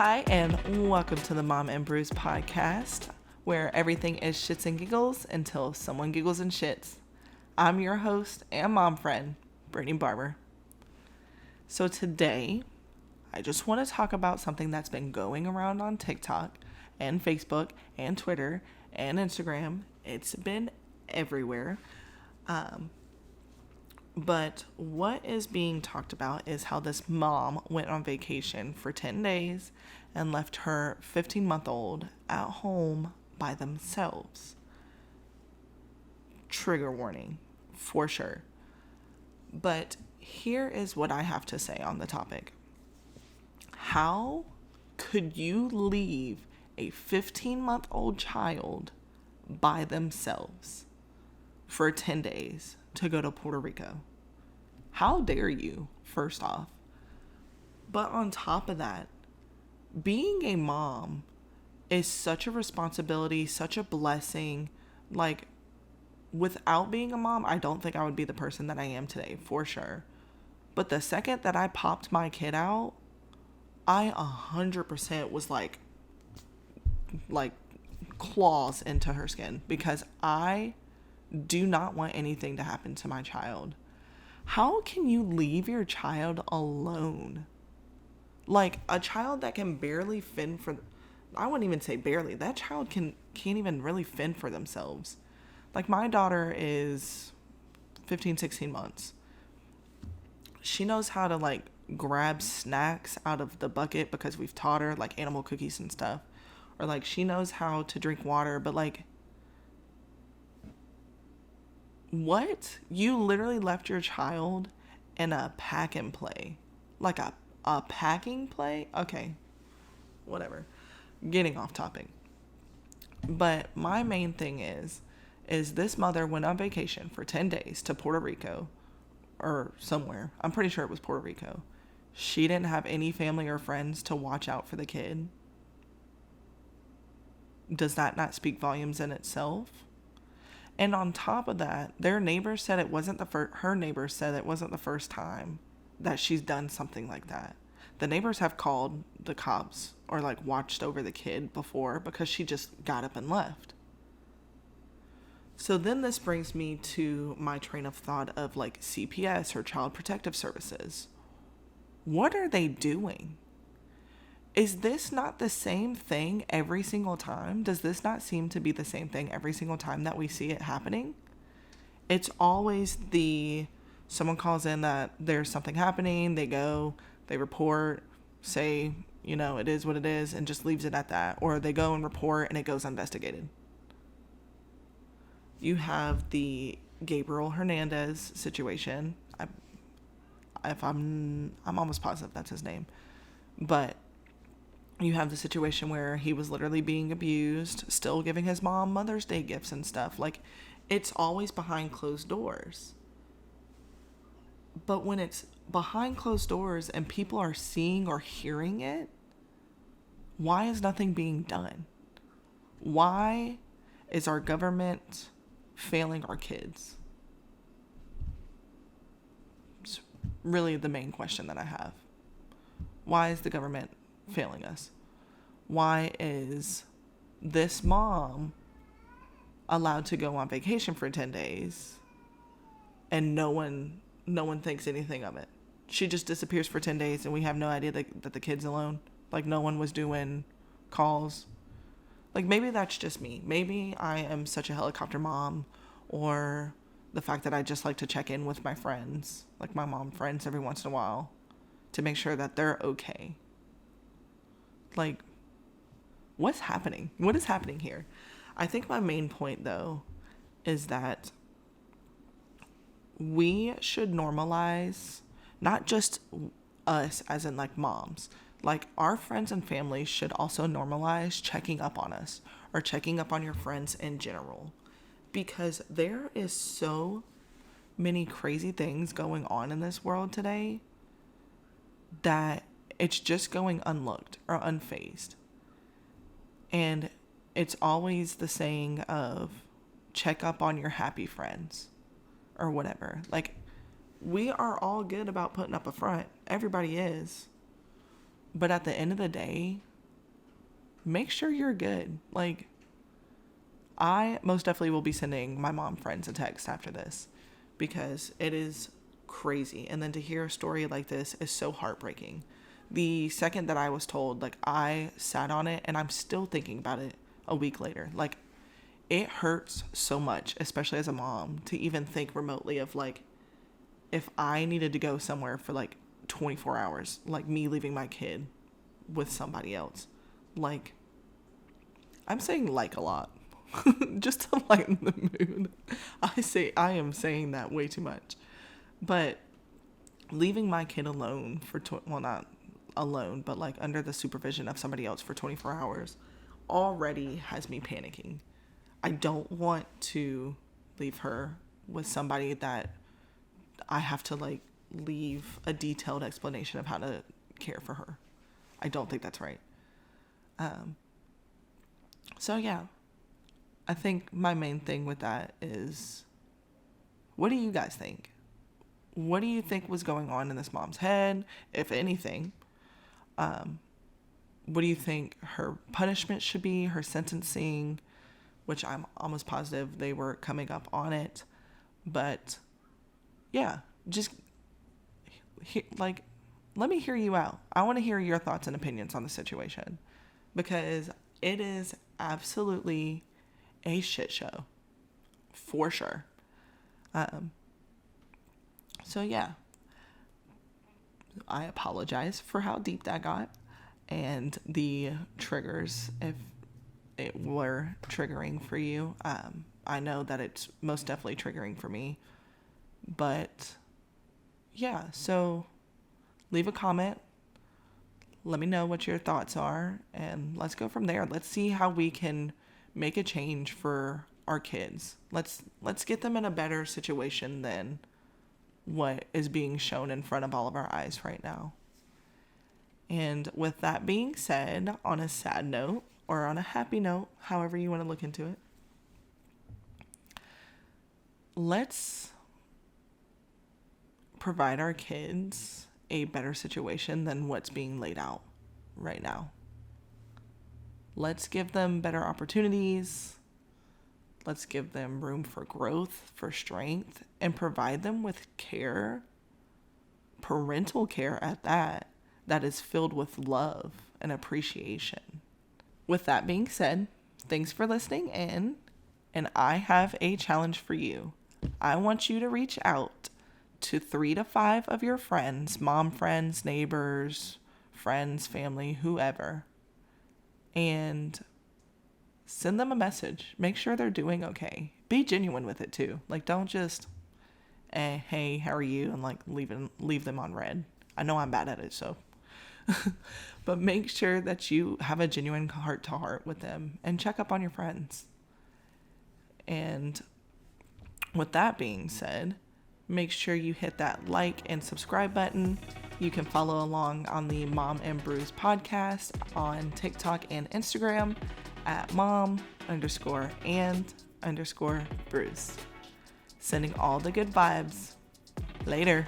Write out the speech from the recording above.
Hi, and welcome to the Mom and Brews podcast, where everything is shits and giggles until someone giggles and shits. I'm your host and mom friend, Brittany Barbour. So today, I just want to talk about something that's been going around on TikTok and Facebook and Twitter and Instagram. It's been everywhere. But what is being talked about is how this mom went on vacation for 10 days and left her 15-month-old at home by themselves. Trigger warning, for sure. But here is what I have to say on the topic. How could you leave a 15-month-old child by themselves for 10 days to go to Puerto Rico? How dare you, first off? But on top of that, being a mom is such a responsibility, such a blessing. Like, without being a mom, I don't think I would be the person that I am today, for sure. But the second that I popped my kid out, I 100% was like claws into her skin, because I do not want anything to happen to my child. How can you leave your child alone? Like, a child that can barely fend for, I wouldn't even say barely, that child can't even really fend for themselves. Like, my daughter is 15, 16 months. She knows how to, like, grab snacks out of the bucket because we've taught her, like, animal cookies and stuff. Or, like, she knows how to drink water, but, like, what? You literally left your child in a pack and play. Like a packing play? Okay. Whatever. Getting off topic. But my main thing is this mother went on vacation for 10 days to Puerto Rico or somewhere. I'm pretty sure it was Puerto Rico. She didn't have any family or friends to watch out for the kid. Does that not speak volumes in itself? And on top of that, their neighbors said it wasn't her neighbors said it wasn't the first time that she's done something like that. The neighbors have called the cops or like watched over the kid before because she just got up and left. So then this brings me to my train of thought of like CPS or Child Protective Services. What are they doing? Is this not the same thing every single time? Does this not seem to be the same thing every single time that we see it happening? It's always someone calls in that there's something happening, they go, they report, say, it is what it is, and just leaves it at that. Or they go and report and it goes investigated. You have the Gabriel Hernandez situation. I'm almost positive that's his name. But you have the situation where he was literally being abused, still giving his mom Mother's Day gifts and stuff. Like, it's always behind closed doors. But when it's behind closed doors and people are seeing or hearing it, why is nothing being done? Why is our government failing our kids? It's really the main question that I have. Why is the government failing us? Why is this mom allowed to go on vacation for 10 days and no one thinks anything of it? She just disappears for 10 days and we have no idea that the kid's alone. Like, no one was doing calls. Like, maybe that's just me. Maybe I am such a helicopter mom, or the fact that I just like to check in with my friends, like my mom friends, every once in a while to make sure that they're okay. Like, what's happening? What is happening here? I think my main point, though, is that we should normalize, not just us as in like moms, like our friends and family should also normalize checking up on us or checking up on your friends in general, because there is so many crazy things going on in this world today that it's just going unlooked or unfazed. And it's always the saying of check up on your happy friends or whatever. Like, we are all good about putting up a front. Everybody is. But at the end of the day, make sure you're good. Like, I most definitely will be sending my mom friends a text after this because it is crazy. And then to hear a story like this is so heartbreaking. The second that I was told, like, I sat on it and I'm still thinking about it a week later. Like, it hurts so much, especially as a mom, to even think remotely of, like, if I needed to go somewhere for like 24 hours, like me leaving my kid with somebody else. Like, I'm saying like a lot just to lighten the mood. I am saying that way too much. But leaving my kid alone for, well, not alone, but like under the supervision of somebody else for 24 hours already has me panicking. I don't want to leave her with somebody that I have to like leave a detailed explanation of how to care for her. I don't think that's right. So yeah, I think my main thing with that is, what do you guys think? What do you think was going on in this mom's head, if anything? What do you think her punishment should be, her sentencing, which I'm almost positive they were coming up on it. But yeah, just like, let me hear you out. I want to hear your thoughts and opinions on the situation, because it is absolutely a shit show for sure. So yeah, I apologize for how deep that got and the triggers, if it were triggering for you. I know that it's most definitely triggering for me, but yeah, so leave a comment. Let me know what your thoughts are, and let's go from there. Let's see how we can make a change for our kids. Let's get them in a better situation than what is being shown in front of all of our eyes right now. And with that being said, on a sad note or on a happy note, however you want to look into it, let's provide our kids a better situation than what's being laid out right now. Let's give them better opportunities. Let's give them room for growth, for strength, and provide them with care, parental care at that is filled with love and appreciation. With that being said, thanks for listening in, and I have a challenge for you. I want you to reach out to 3 to 5 of your friends, mom friends, neighbors, friends, family, whoever, and send them a message. Make sure they're doing okay. Be genuine with it too. Like, don't just, hey, how are you? And like leave them on red. I know I'm bad at it, so. But make sure that you have a genuine heart to heart with them and check up on your friends. And with that being said, make sure you hit that like and subscribe button. You can follow along on the Mom and Brews podcast on TikTok and Instagram at mom_and_brews. Sending all the good vibes. Later.